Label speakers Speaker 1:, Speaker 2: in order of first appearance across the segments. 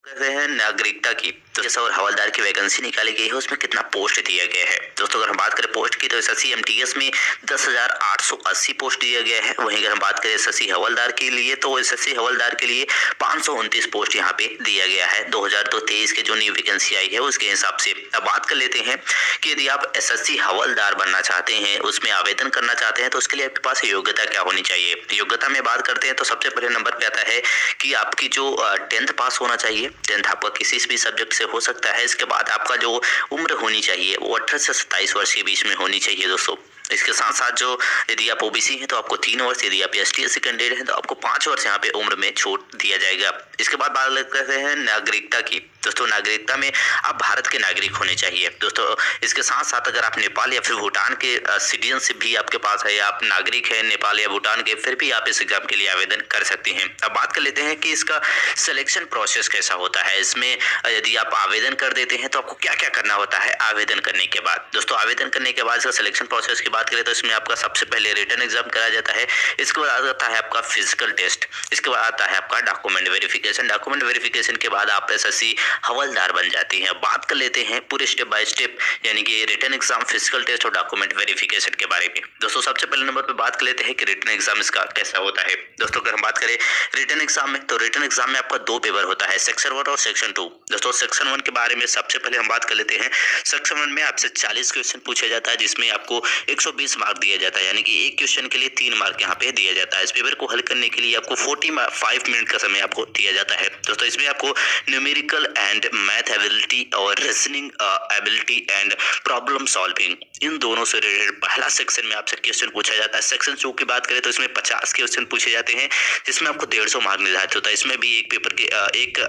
Speaker 1: कर रहे हैं नागरिकता की। तो जैसा और हवलदार की वैकेंसी निकाली गई है उसमें कितना पोस्ट दिया गया है। दोस्तों अगर हम बात करें पोस्ट की तो एसएससी एमटीएस में 10,880 पोस्ट दिया गया है। वहीं अगर हम बात करें एसएससी हवलदार के लिए तो एसएससी हवलदार के लिए 529 पोस्ट यहाँ पे दिया गया है। 2023 के जो नई वैकेंसी आई है उसके हिसाब से। अब बात कर लेते हैं कि यदि आप एसएससी हवलदार बनना चाहते हैं, उसमें आवेदन करना चाहते हैं तो उसके लिए आपके पास योग्यता क्या होनी चाहिए। योग्यता में बात करते हैं तो सबसे पहले नंबर पे आता है कि आपकी जो 10th पास होना चाहिए। 10th आपका किसी भी सब्जेक्ट से हो सकता है। इसके बाद आपका जो उम्र होनी चाहिए वो 18 से 27 वर्ष के बीच में होनी चाहिए दोस्तों। इसके साथ साथ जो यदि आप ओबीसी हैं तो आपको 3 वर्ष, यदि आप एसटी/एससी कैंडिडेट हैं तो आपको 5 वर्ष यहाँ पे उम्र में छूट दिया जाएगा। इसके बाद बात करते हैं नागरिकता की। दोस्तों नागरिकता में आप भारत के नागरिक होने चाहिए दोस्तों। इसके साथ साथ अगर आप नेपाल या फिर भूटान के सिटीजनशिप भी आपके पास है या आप नागरिक हैं नेपाल या भूटान के, फिर भी आप इस एग्जाम के लिए आवेदन कर सकते हैं। अब बात कर लेते हैं कि इसका सिलेक्शन प्रोसेस कैसा होता है। इसमें यदि आप आवेदन कर देते हैं तो आपको क्या क्या करना होता है आवेदन करने के बाद। दोस्तों आवेदन करने के बाद इसका सिलेक्शन प्रोसेस की बात करें तो इसमें आपका सबसे पहले रिटन एग्जाम कराया जाता है। इसके बाद आता है आपका फिजिकल टेस्ट। इसके बाद आता है आपका डॉक्यूमेंट वेरिफिकेशन। डॉक्यूमेंट वेरिफिकेशन के बाद आप एसएससी हवलदार बन जाते हैं। बात कर लेते हैं पूरे स्टेप बाय स्टेप, यानी कि रिटन एग्जाम, फिजिकल टेस्ट और डॉक्यूमेंट वेरिफिकेशन के बारे में। दोस्तों सबसे पहले नंबर पे बात कर लेते हैं कि रिटन एग्जाम इसका कैसा होता है। दोस्तों अगर हम बात करें रिटन एग्जाम में तो रिटन एग्जाम में आपका 2 पेपर होता है, सेक्शन 1 और सेक्शन 2। दोस्तों सेक्शन 1 के बारे में सबसे पहले हम बात कर लेते हैं। सेक्शन 1 में आपसे 40 क्वेश्चन पूछा जाता है जिसमें आपको 120 मार्क दिया जाता है, यानी कि एक क्वेश्चन के लिए 3 मार्क यहाँ पे दिया जाता है। इस पेपर को हल करने के लिए आपको 45 मिनट का समय आपको दिया जाता है। दोस्तों इसमें आपको न्यूमेरिकल एंड मैथ एबिलिटी और reasoning ability and problem solving, इन दोनों से रिलेटेड पहला सेक्शन में आपसे क्वेश्चन पूछा जाता है। सेक्शन 2 की बात करें तो इसमें 50 क्वेश्चन पूछे जाते हैं जिसमें आपको 150 मार्क निर्धारित होता है। इसमें भी एक पेपर के एक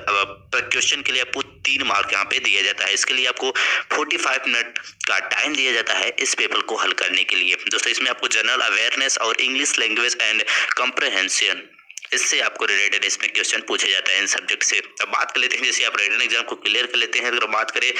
Speaker 1: क्वेश्चन के लिए आपको 3 मार्क यहाँ पे दिया जाता है। इसके लिए आपको 45 मिनट का टाइम दिया जाता है इस पेपर को हल करने के लिए। दोस्तों इसमें आपको जनरल अवेयरनेस और इंग्लिश लैंग्वेज एंड कॉम्प्रहेंशन, इससे आपको रिलेटेड इसमें क्वेश्चन पूछे जाता है इन सब्जेक्ट से। अब बात कर लेते हैं जैसे आप रिटन एग्जाम को क्लियर कर लेते हैं। अगर बात करें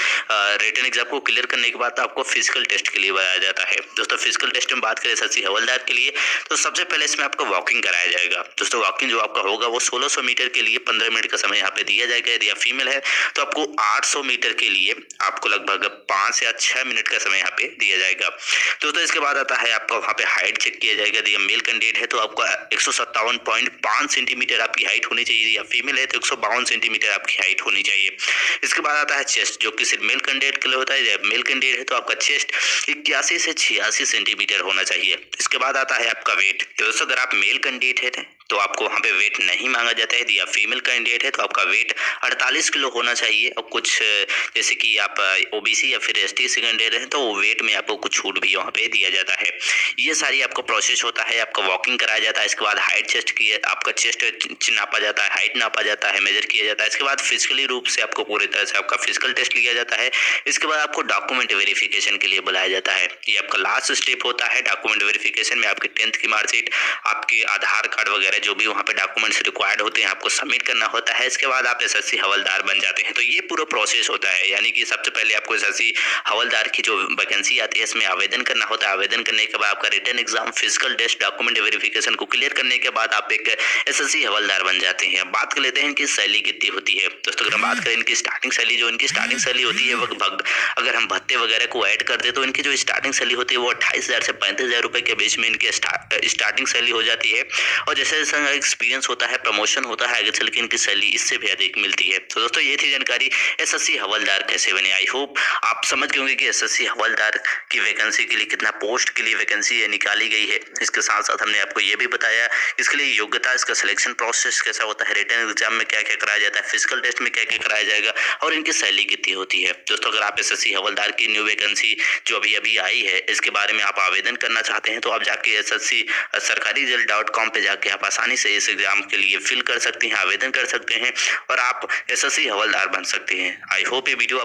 Speaker 1: रिटन एग्जाम को क्लियर करने के बाद आपको फिजिकल टेस्ट के लिए बुलाया जाता है। दोस्तों फिजिकल टेस्ट में बात करें एसएससी हवलदार के लिए तो सबसे पहले इसमें आपको वॉकिंग कराया जाएगा। दोस्तों वॉकिंग जो आपका होगा वो 1600 मीटर के लिए 15 मिनट का समय यहाँ पे दिया जाएगा। यदि आप फीमेल है तो आपको 800 मीटर के लिए आपको लगभग 5 या 6 मिनट का समय यहाँ पे दिया जाएगा। दोस्तों इसके बाद आता है आपका वहाँ पे हाइट चेक किया जाएगा। यदि आप मेल कैंडिडेट है तो आपका 157.5 सेंटीमीटर आपकी हाइट होनी चाहिए, या फीमेल है तो 152 सेंटीमीटर आपकी हाइट होनी चाहिए। इसके बाद आता है चेस्ट, जो कि सिर्फ मेल कैंडिडेट के लिए होता है। जब मेल कैंडिडेट है तो आपका चेस्ट 81 से 86 सेंटीमीटर होना चाहिए। इसके बाद आता है आपका वेट। दोस्तों अगर आप मेल कैंडिडेट है तो आपको वहाँ पे वेट नहीं मांगा जाता है। यदि आप फीमेल कैंडिडेट है तो आपका वेट 48 किलो होना चाहिए। और कुछ जैसे कि आप ओबीसी या फिर एसटी कैंडिडेट है तो वेट में आपको कुछ छूट भी वहाँ पे दिया जाता है। ये सारी आपका प्रोसेस होता है। आपका वॉकिंग कराया जाता है। इसके बाद हाइट चेस्ट की आपका चेस्ट नापा जाता है, हाइट नापा जाता है, मेजर किया जाता है। इसके बाद फिजिकली रूप से आपको पूरी तरह से आपका फिजिकल टेस्ट लिया जाता है। इसके बाद आपको डॉक्यूमेंट वेरिफिकेशन के लिए बुलाया जाता है। ये आपका लास्ट स्टेप होता है। डॉक्यूमेंट वेरिफिकेशन में आपकी 10th की मार्कशीट, आपके आधार कार्ड वगैरह जो भी वहाँ पे डॉक्यूमेंट्स रिक्वायर्ड होते हैं आपको सबमिट करना होता है। इसके बाद आप एसएससी हवलदार बन जाते हैं। तो ये पूरा प्रोसेस होता है, यानी कि सबसे पहले आपको एसएससी हवलदार की जो वैकेंसी आती है इसमें आवेदन करना होता है। आवेदन करने के बाद आपका written exam, physical test, document verification को क्लियर करने के बाद आप एक एसएससी हवलदार बन जाते हैं। बात कर लेते हैं इनकी सैलरी कितनी होती है। दोस्तों अगर हम बात करें इनकी स्टार्टिंग सैलरी, जो इनकी स्टार्टिंग सैलरी होती है लगभग, अगर हम भत्ते वगैरह को ऐड कर दे तो इनकी जो स्टार्टिंग सैलरी होती है वो 28,000 से 35,000 रुपए के बीच में इनकी स्टार्टिंग सैलरी हो जाती है। और जैसे जैसे एक्सपीरियंस होता है, प्रमोशन होता है, आगे चल के इनकी सैलरी इससे भी अधिक मिलती है। तो दोस्तों ये थी जानकारी एसएससी हवलदार कैसे बने। आई होप आप समझ गए होंगे कि एसएससी हवलदार की वैकेंसी के लिए कितना पोस्ट के लिए वैकेंसी निकाली गई है। इसके साथ साथ हमने आपको ये भी बताया इसके लिए योग्यता, इसका सिलेक्शन प्रोसेस कैसा होता है, रिटन एग्जाम में क्या क्या कराया जाता है, फिजिकल टेस्ट में क्या क्या कराया जाएगा और इनकी सैलरी कितनी होती है। दोस्तों अगर आप एसएससी हवलदार की न्यू वैकेंसी जो अभी आई है इसके बारे में आप आवेदन करना चाहते हैं तो आप जाके एसएससी sarkariresult.com पे जाके आप आसानी से इस एग्जाम के लिए फिल कर सकते हैं, आवेदन कर सकते हैं और आप एसएससी हवलदार बन सकते हैं। आई होप ये वीडियो